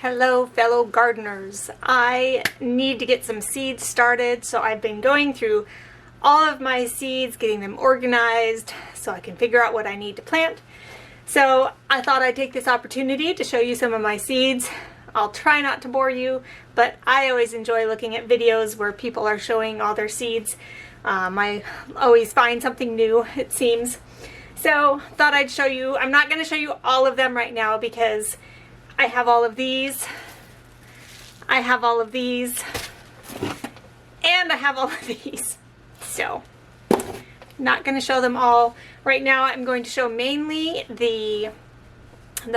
Hello fellow gardeners. I need to get some seeds started, so I've been going through all of my seeds, getting them organized so I can figure out what I need to plant. So I thought I'd take this opportunity to show you some of my seeds. I'll try not to bore you, but I always enjoy looking at videos where people are showing all their seeds. I always find something new, it seems. So thought I'd show you. I'm not going to show you all of them right now because I have all of these, I have all of these, and I have all of these. So, not going to show them all. Right now I'm going to show mainly the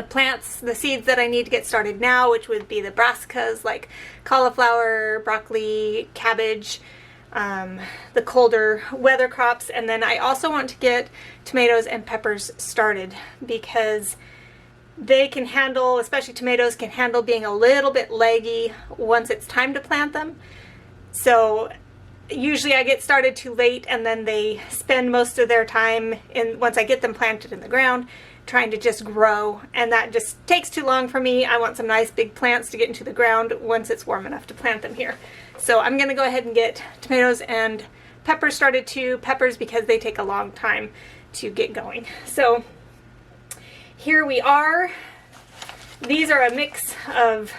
plants, the seeds that I need to get started now, which would be the brassicas like cauliflower, broccoli, cabbage, the colder weather crops, and then I also want to get tomatoes and peppers started because they can handle, especially tomatoes, can handle being a little bit leggy once it's time to plant them. So usually I get started too late and then they spend most of their time once I get them planted in the ground trying to just grow, and that just takes too long for me. I want some nice big plants to get into the ground once it's warm enough to plant them here. So I'm going to go ahead and get tomatoes and peppers started too. Peppers because they take a long time to get going. So here we are. These are a mix of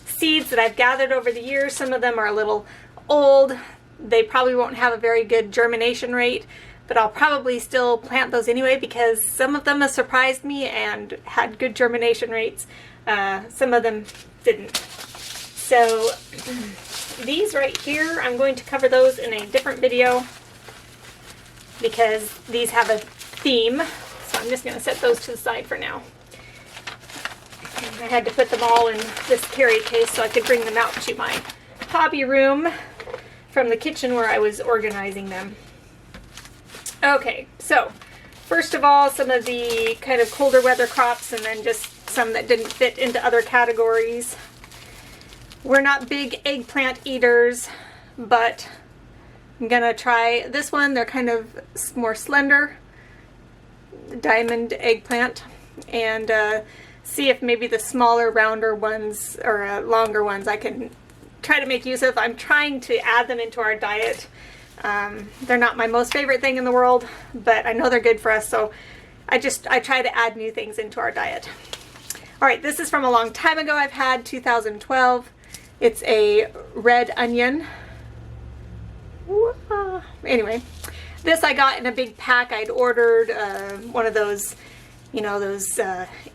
seeds that I've gathered over the years. Some of them are a little old. They probably won't have a very good germination rate, but I'll probably still plant those anyway because some of them have surprised me and had good germination rates. Some of them didn't. So these right here, I'm going to cover those in a different video because these have a theme. So I'm just going to set those to the side for now. I had to put them all in this carry case so I could bring them out to my hobby room from the kitchen where I was organizing them. Okay, so first of all, some of the kind of colder weather crops and then just some that didn't fit into other categories. We're not big eggplant eaters, but I'm gonna try this one. They're kind of more slender, diamond eggplant, and see if maybe the smaller, rounder ones or longer ones I can try to make use of. I'm trying to add them into our diet. They're not my most favorite thing in the world, but I know they're good for us, so I try to add new things into our diet. All right, this is from a long time ago. I've had 2012. It's a red onion. Anyway, this I got in a big pack. I'd ordered one of those, you know, those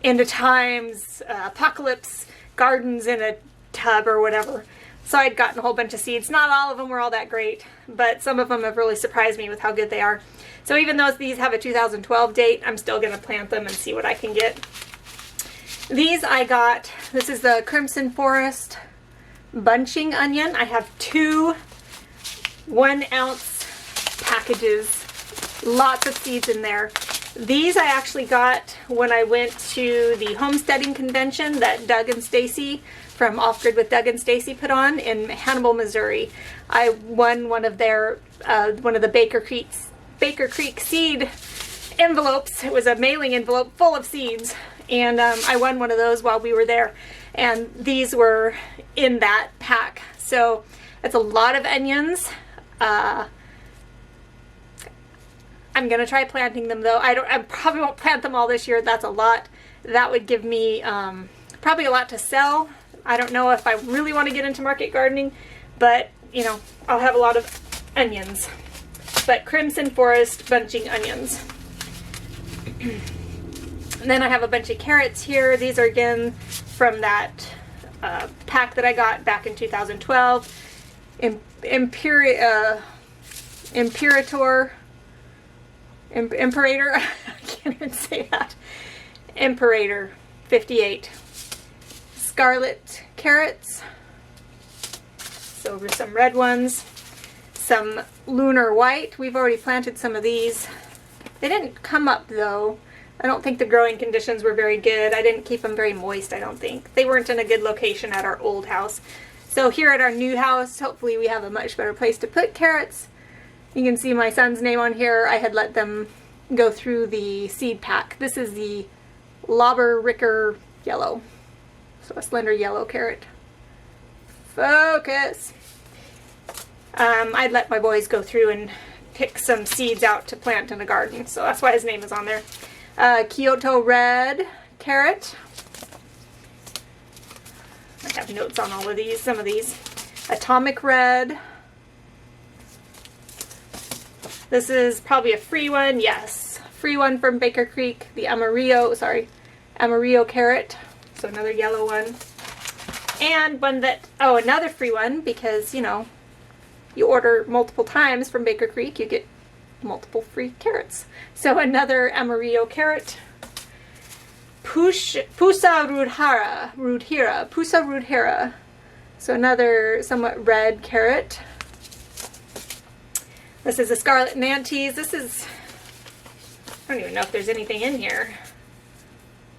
end of times, apocalypse gardens in a tub or whatever. So I'd gotten a whole bunch of seeds. Not all of them were all that great, but some of them have really surprised me with how good they are. So even though these have a 2012 date, I'm still going to plant them and see what I can get. These I got, this is the Crimson Forest bunching onion. I have two 1-ounce packages, lots of seeds in there. These I actually got when I went to the homesteading convention that Doug and Stacy from Off Grid with Doug and Stacy put on in Hannibal, Missouri. I won one of their one of the Baker Creek seed envelopes. It was a mailing envelope full of seeds, and I won one of those while we were there. And these were in that pack. So it's a lot of onions. I'm gonna try planting them though. I probably won't plant them all this year. That's a lot. That would give me probably a lot to sell. I don't know if I really want to get into market gardening, but you know, I'll have a lot of onions. But Crimson Forest bunching onions. And then I have a bunch of carrots here. These are again from that pack that I got back in 2012. Imperator. Imperator, I can't even say that. Imperator 58. Scarlet Carrots. So there's some red ones. Some Lunar White. We've already planted some of these. They didn't come up though. I don't think the growing conditions were very good. I didn't keep them very moist, I don't think. They weren't in a good location at our old house. So here at our new house, hopefully we have a much better place to put carrots. You can see my son's name on here. I had let them go through the seed pack. This is the Lauber Ricker Yellow. So a slender yellow carrot. Focus. I'd let my boys go through and pick some seeds out to plant in the garden, so that's why his name is on there. Kyoto red carrot. I have notes on all of these, some of these. Atomic red. This is probably a free one, yes. Free one from Baker Creek, the Amarillo carrot. So another yellow one. And one that, oh, another free one, because, you know, you order multiple times from Baker Creek, you get multiple free carrots. So another Amarillo carrot. Pusa rudhira. So another somewhat red carrot. This is a Scarlet Mantis. This is, I don't even know if there's anything in here.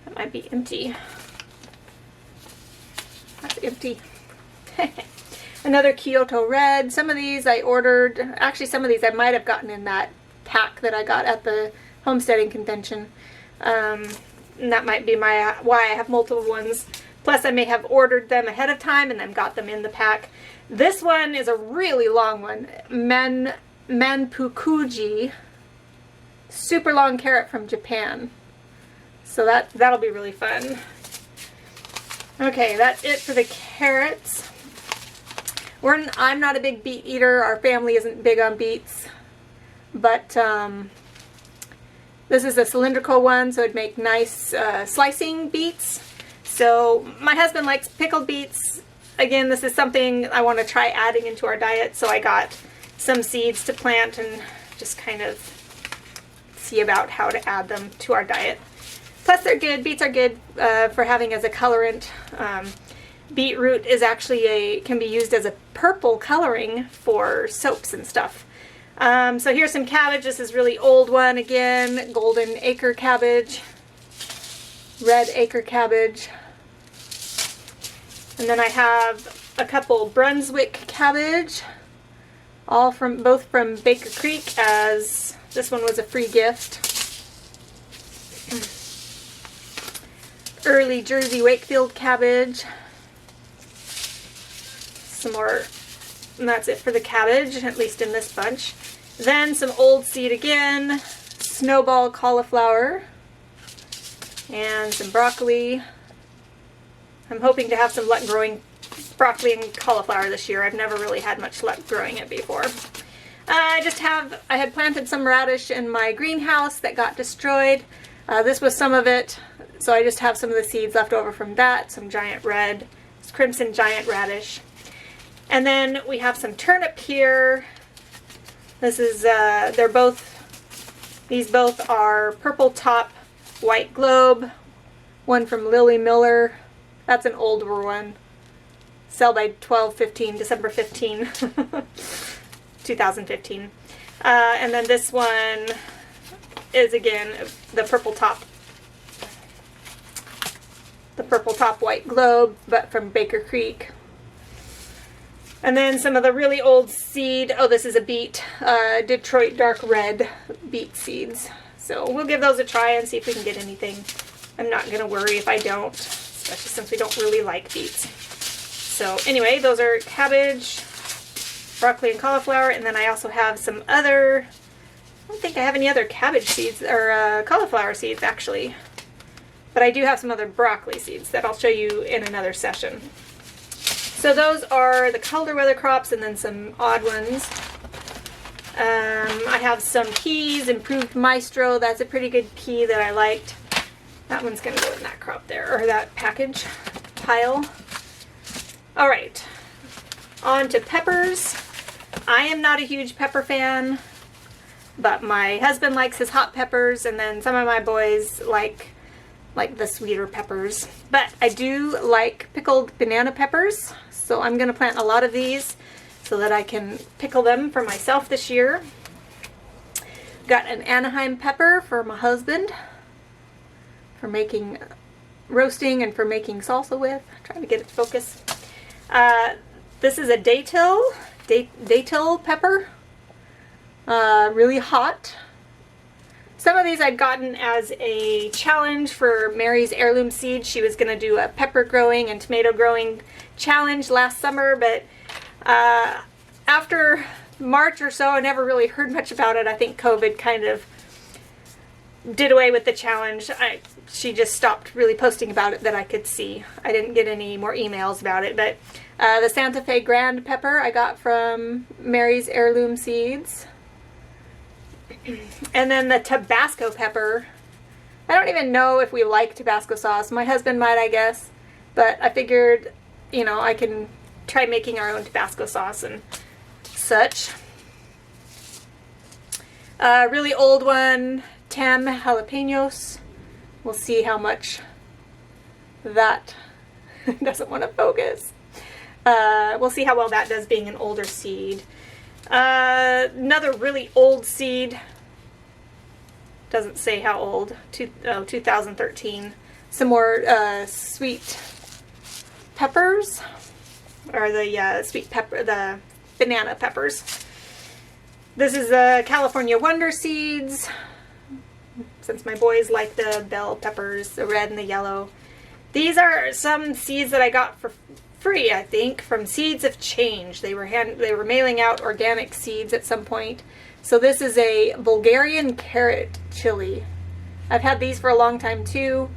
That might be empty. That's empty. Another Kyoto red. Some of these I ordered. Actually, some of these I might have gotten in that pack that I got at the homesteading convention. And that might be why I have multiple ones. Plus, I may have ordered them ahead of time and then got them in the pack. This one is a really long one. Manpukuji. Super long carrot from Japan. So that'll be really fun. Okay, that's it for the carrots. I'm not a big beet eater. Our family isn't big on beets. But this is a cylindrical one, so it'd make nice slicing beets. So my husband likes pickled beets. Again, this is something I want to try adding into our diet, so I got some seeds to plant and just kind of see about how to add them to our diet. Plus they're good. Beets are good for having as a colorant. Beetroot is actually can be used as a purple coloring for soaps and stuff. So here's some cabbage. This is really old one again. Golden acre cabbage. Red acre cabbage. And then I have a couple Brunswick cabbage. Both from Baker Creek, as this one was a free gift. Early Jersey Wakefield cabbage. Some more, and that's it for the cabbage, at least in this bunch. Then some old seed again, snowball cauliflower, and some broccoli. I'm hoping to have some luck growing broccoli and cauliflower this year. I've never really had much luck growing it before. I had planted some radish in my greenhouse that got destroyed. This was some of it, so I just have some of the seeds left over from that. Some giant red, crimson giant radish. And then we have some turnip here. This is, these both are purple top, white globe. One from Lily Miller. That's an older one. Sell by 12/15, December 15, 2015. And then this one is again the purple top white globe, but from Baker Creek. And then some of the really old seed. Oh, this is a beet, Detroit dark red beet seeds. So we'll give those a try and see if we can get anything. I'm not going to worry if I don't, especially since we don't really like beets. So anyway, those are cabbage, broccoli, and cauliflower. And then I also have some other, I don't think I have any other cabbage seeds or cauliflower seeds actually. But I do have some other broccoli seeds that I'll show you in another session. So those are the colder weather crops and then some odd ones. I have some peas, Improved Maestro. That's a pretty good pea that I liked. That one's going to go in that crop there, or that package pile. All right, on to peppers. I am not a huge pepper fan, but my husband likes his hot peppers, and then some of my boys like the sweeter peppers. But I do like pickled banana peppers, so I'm going to plant a lot of these so that I can pickle them for myself this year. Got an Anaheim pepper for my husband for making roasting and for making salsa with. I'm trying to get it to focus. This is a datil pepper. Really hot. Some of these I'd gotten as a challenge for Mary's heirloom seeds. She was going to do a pepper growing and tomato growing challenge last summer, but after March or so, I never really heard much about it. I think COVID kind of did away with the challenge. She just stopped really posting about it that I could see. I didn't get any more emails about it, but the Santa Fe Grand Pepper I got from Mary's Heirloom Seeds. And then the Tabasco pepper. I don't even know if we like Tabasco sauce. My husband might, I guess. But I figured, you know, I can try making our own Tabasco sauce and such. A really old one, Tam jalapenos. We'll see how much that doesn't want to focus. We'll see how well that does being an older seed. Another really old seed. Doesn't say how old. 2013. Some more sweet peppers, or the sweet pepper, the banana peppers. This is the California Wonder seeds. Since my boys like the bell peppers, the red and the yellow. These are some seeds that I got for free, I think, from Seeds of Change. They were mailing out organic seeds at some point. So this is a Bulgarian carrot chili. I've had these for a long time too,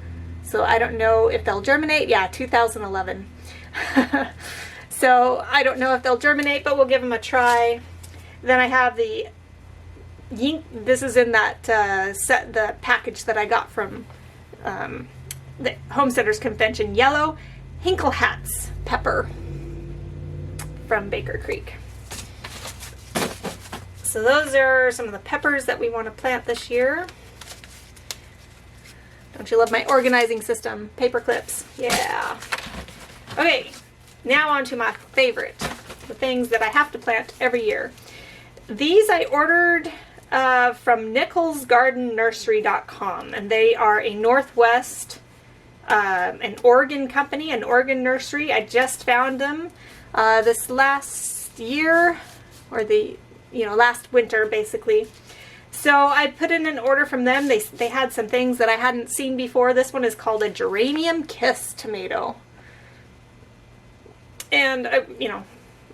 so I don't know if they'll germinate. Yeah, 2011. So I don't know if they'll germinate, but we'll give them a try. Then I have the this is in that the package that I got from the Homesteaders Convention, yellow Hinklehat's pepper from Baker Creek. So those are some of the peppers that we want to plant this year. Don't you love my organizing system? Paper clips. Yeah. Okay, now on to my favorite, the things that I have to plant every year. These I ordered from nicholsgardennursery.com, and they are a Northwest, an Oregon company, an Oregon nursery. I just found them this last year, or last winter basically. So I put in an order from them. They had some things that I hadn't seen before. This one is called a Geranium Kiss tomato. And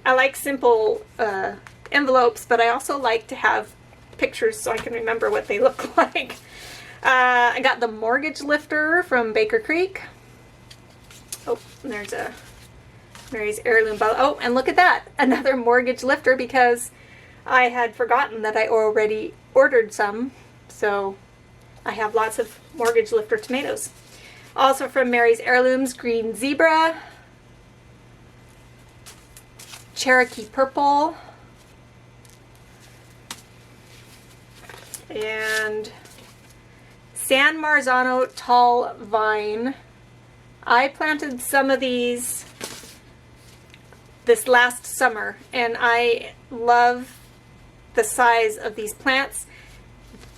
I like simple envelopes, but I also like to have pictures so I can remember what they look like. I got the Mortgage Lifter from Baker Creek. Oh, there's a Mary's Heirloom bottle. Oh, and look at that, another Mortgage Lifter, because I had forgotten that I already ordered some, so I have lots of Mortgage Lifter tomatoes. Also from Mary's Heirlooms, Green Zebra, Cherokee Purple, and San Marzano Tall Vine. I planted some of these this last summer, and I love the size of these plants.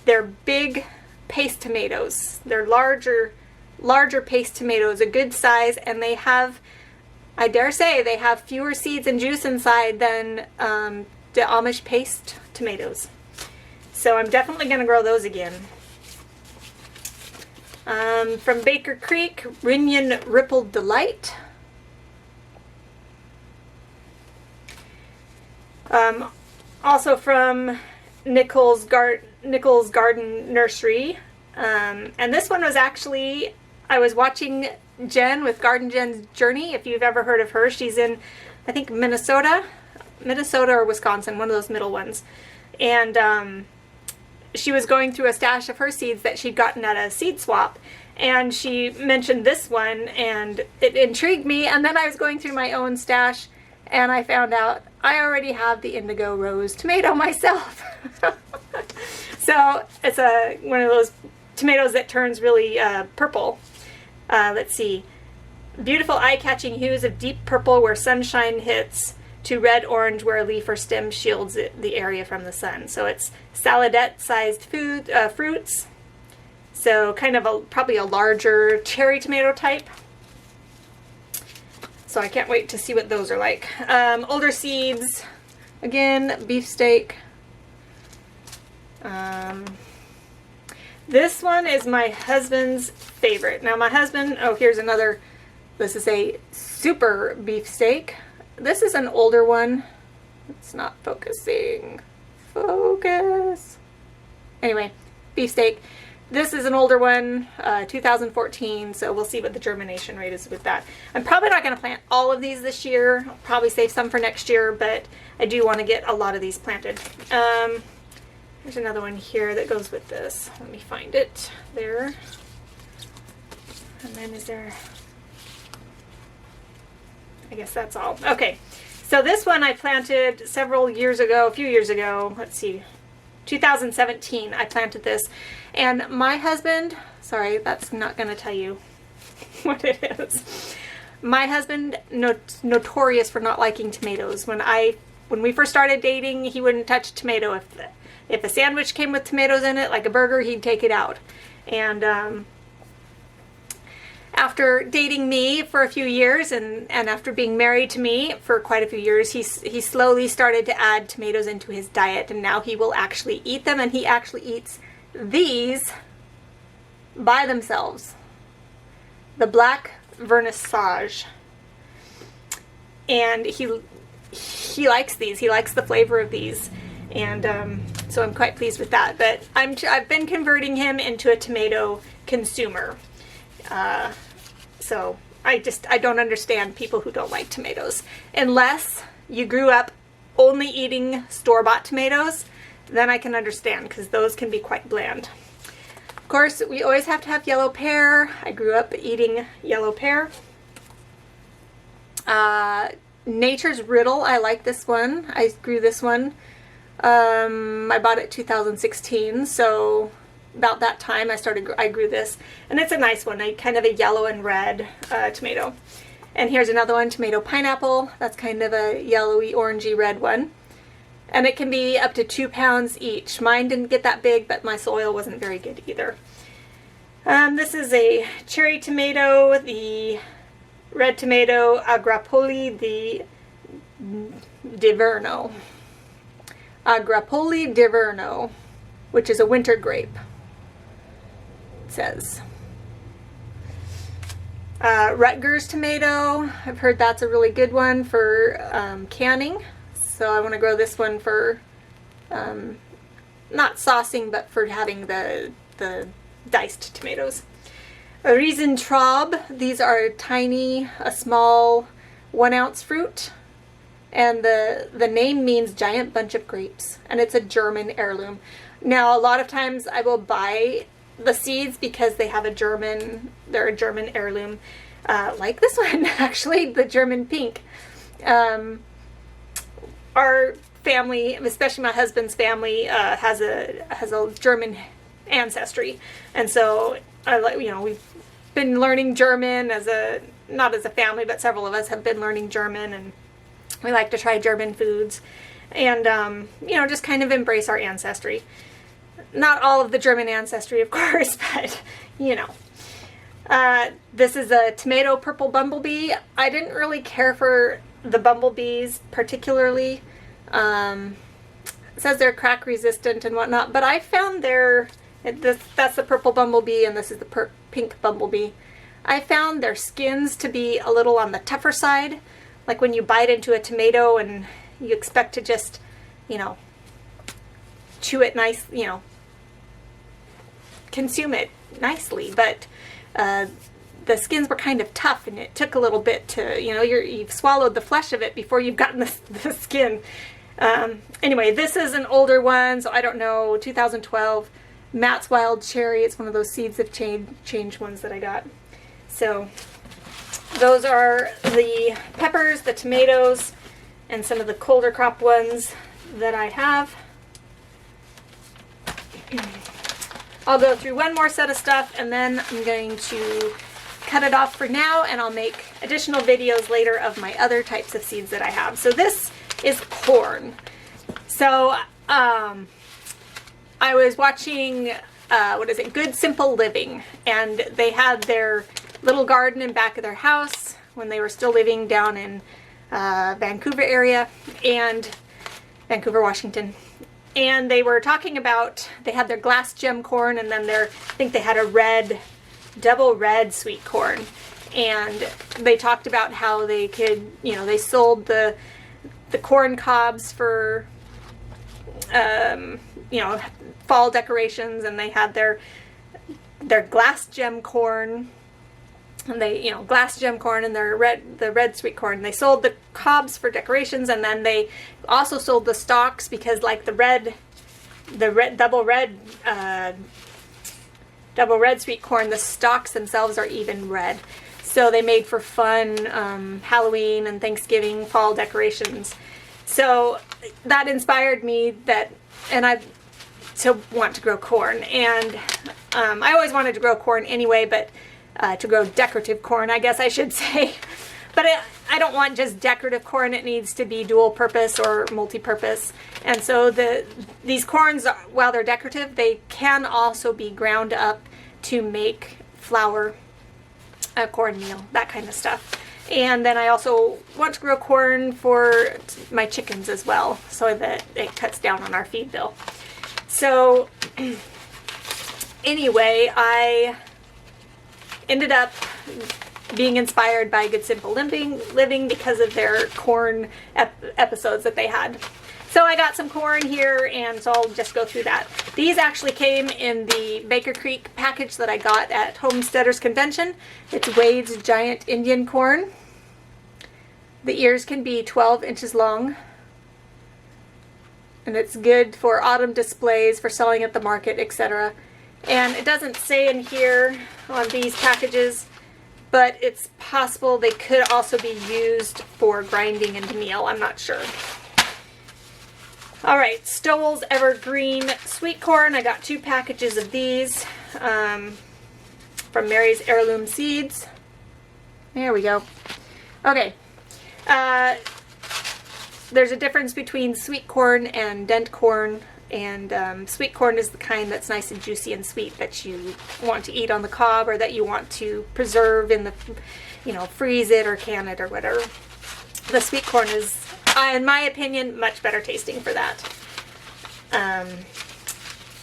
They're big paste tomatoes. They're larger paste tomatoes, a good size, and they have, I dare say, they have fewer seeds and juice inside than the Amish paste tomatoes. So I'm definitely going to grow those again. From Baker Creek, Rinion Rippled Delight. Also from Nichol's Garden Nursery. And this one was actually, I was watching Jen with Garden Jen's Journey. If you've ever heard of her, she's in, I think, Minnesota or Wisconsin, one of those middle ones. And she was going through a stash of her seeds that she'd gotten at a seed swap. And she mentioned this one, and it intrigued me. And then I was going through my own stash, and I found out I already have the Indigo Rose tomato myself. So it's one of those tomatoes that turns really purple. Let's see. Beautiful eye-catching hues of deep purple where sunshine hits, to red-orange where a leaf or stem shields the area from the sun. So it's saladette-sized fruits. So kind of probably a larger cherry tomato type. So I can't wait to see what those are like. Older seeds, again, beefsteak. This one is my husband's favorite. Now my husband, oh, here's another, this is a super beefsteak. This is an older one. It's not focusing. Focus. Anyway, beefsteak. This is an older one, 2014, so we'll see what the germination rate is with that. I'm probably not going to plant all of these this year. I'll probably save some for next year, but I do want to get a lot of these planted. There's another one here that goes with this. Let me find it. There. And then is there... I guess that's all. Okay, so this one I planted several years ago, a few years ago. Let's see, 2017 I planted this. And my husband, sorry, that's not going to tell you what it is. My husband, notorious for not liking tomatoes. When we first started dating, he wouldn't touch a tomato. If a sandwich came with tomatoes in it, like a burger, he'd take it out. And after dating me for a few years and after being married to me for quite a few years, he slowly started to add tomatoes into his diet, and now he will actually eat them, and he actually eats these by themselves. The black vernissage. And he likes these. He likes the flavor of these. And so I'm quite pleased with that. But I've been converting him into a tomato consumer. So I don't understand people who don't like tomatoes. Unless you grew up only eating store-bought tomatoes, then I can understand, because those can be quite bland. Of course, we always have to have yellow pear. I grew up eating yellow pear. Nature's Riddle, I like this one. I grew this one. I bought it 2016, so about that time I grew this, and it's a nice one, kind of a yellow and red tomato. And here's another one, tomato pineapple. That's kind of a yellowy, orangey red one, and it can be up to 2 pounds each. Mine didn't get that big, but my soil wasn't very good either. This is a cherry tomato, the red tomato, Agrapoli d'Inverno. Agrapoli d'Inverno, which is a winter grape, it says. Rutgers tomato, I've heard that's a really good one for canning, so I want to grow this one for not saucing, but for having the diced tomatoes. Riesentraub, these are tiny, a small 1 ounce fruit. And the name means giant bunch of grapes, and it's a German heirloom. Now, a lot of times I will buy the seeds because they have they're a German heirloom, like this one, actually, the German pink. Our family, especially my husband's family, has a German ancestry, and so we've been learning German not as a family, but several of us have been learning German, and we like to try German foods and, just kind of embrace our ancestry. Not all of the German ancestry, of course, but, this is a tomato purple bumblebee. I didn't really care for the bumblebees particularly. It says they're crack resistant and whatnot, but I found that's the purple bumblebee, and this is the pink bumblebee. I found their skins to be a little on the tougher side. Like when you bite into a tomato and you expect to just, chew it nice, consume it nicely. But the skins were kind of tough, and it took a little bit to, you've swallowed the flesh of it before you've gotten the skin. Anyway, this is an older one, so I don't know, 2012. Matt's Wild Cherry. It's one of those seeds of change ones that I got. So those are the peppers, the tomatoes, and some of the colder crop ones that I have. I'll go through one more set of stuff, and then I'm going to cut it off for now, and I'll make additional videos later of my other types of seeds that I have. So this is corn. So I was watching, Good Simple Living, and they had their little garden in back of their house when they were still living down in Vancouver area, and Vancouver, Washington. and they were talking about, they had their glass gem corn, and then I think they had a red, double red sweet corn. And they talked about how they could, they sold the corn cobs for, fall decorations, and they had their glass gem corn, and they, glass gem corn, and the red sweet corn. They sold the cobs for decorations, and then they also sold the stalks, because like the double red sweet corn, the stalks themselves are even red. So they made for fun Halloween and Thanksgiving fall decorations. So that inspired me to want to grow corn. And I always wanted to grow corn anyway, but to grow decorative corn, I guess I should say. But I don't want just decorative corn. It needs to be dual purpose or multi-purpose. And so these corns, while they're decorative, they can also be ground up to make flour, cornmeal, that kind of stuff. And then I also want to grow corn for my chickens as well, so that it cuts down on our feed bill. So anyway, I ended up being inspired by Good Simple Living because of their corn episodes that they had. So I got some corn here, and so I'll just go through that. These actually came in the Baker Creek package that I got at Homesteaders Convention. It's Wade's Giant Indian Corn. The ears can be 12 inches long. And it's good for autumn displays, for selling at the market, etc. And it doesn't say in here on these packages, but it's possible they could also be used for grinding into meal. I'm not sure. All right, Stowell's Evergreen Sweetcorn. I got 2 packages of these from Mary's Heirloom Seeds. There we go. Okay. There's a difference between sweet corn and dent corn, and sweet corn is the kind that's nice and juicy and sweet that you want to eat on the cob, or that you want to preserve in the, freeze it or can it or whatever. The sweet corn is, in my opinion, much better tasting for that.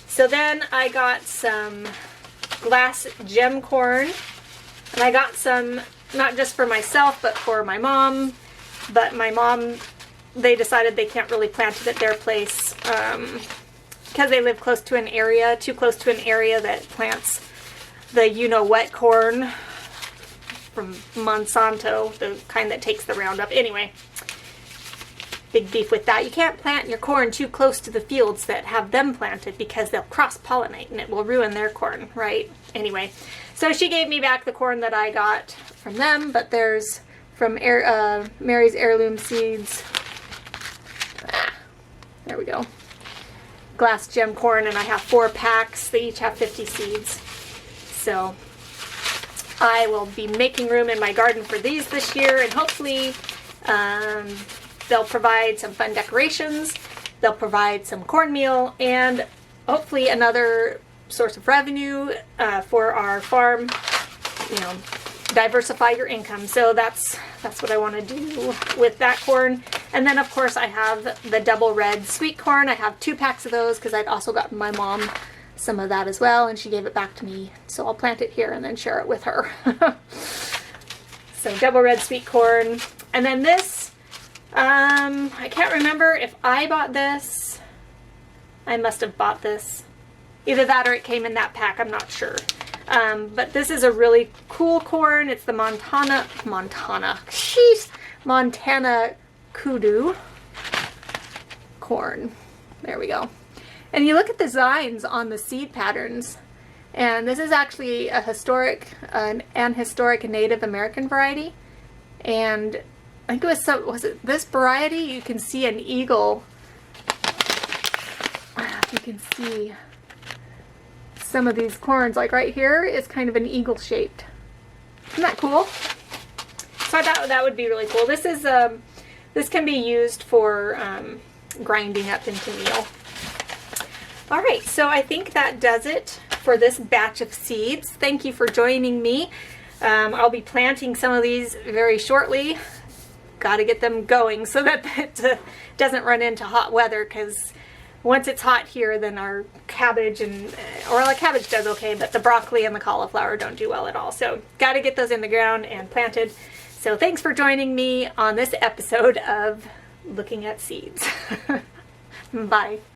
So then I got some glass gem corn, and I got some not just for myself but for my mom. But my mom, they decided they can't really plant it at their place because they live close to an area, too close to an area that plants the you-know-what corn from Monsanto, the kind that takes the Roundup. Anyway, big beef with that. You can't plant your corn too close to the fields that have them planted, because they'll cross-pollinate and it will ruin their corn, right? Anyway, so she gave me back the corn that I got from them, but there's from Mary's Heirloom Seeds. There we go. Glass gem corn, and I have 4 packs. They each have 50 seeds. So I will be making room in my garden for these this year, and hopefully they'll provide some fun decorations. They'll provide some cornmeal, and hopefully another source of revenue for our farm. Diversify your income. So that's what I want to do with that corn. And then of course I have the double red sweet corn. I have 2 packs of those because I'd also gotten my mom some of that as well, and she gave it back to me. So I'll plant it here and then share it with her. So double red sweet corn. And then this, I can't remember if I bought this. I must have bought this. Either that or it came in that pack. I'm not sure. But this is a really cool corn. It's the Montana Kudu corn. There we go. And you look at the designs on the seed patterns, and this is actually a historic Native American variety. And I think it was it this variety? You can see an eagle. You can see some of these corns, like right here, is kind of an eagle shaped. Isn't that cool? So I thought that would be really cool. This is this can be used for grinding up into meal. All right, so I think that does it for this batch of seeds. Thank you for joining me. I'll be planting some of these very shortly. Got to get them going so that it doesn't run into hot weather, because once it's hot here, then our cabbage our cabbage does okay, but the broccoli and the cauliflower don't do well at all. So got to get those in the ground and planted. So thanks for joining me on this episode of Looking at Seeds. Bye.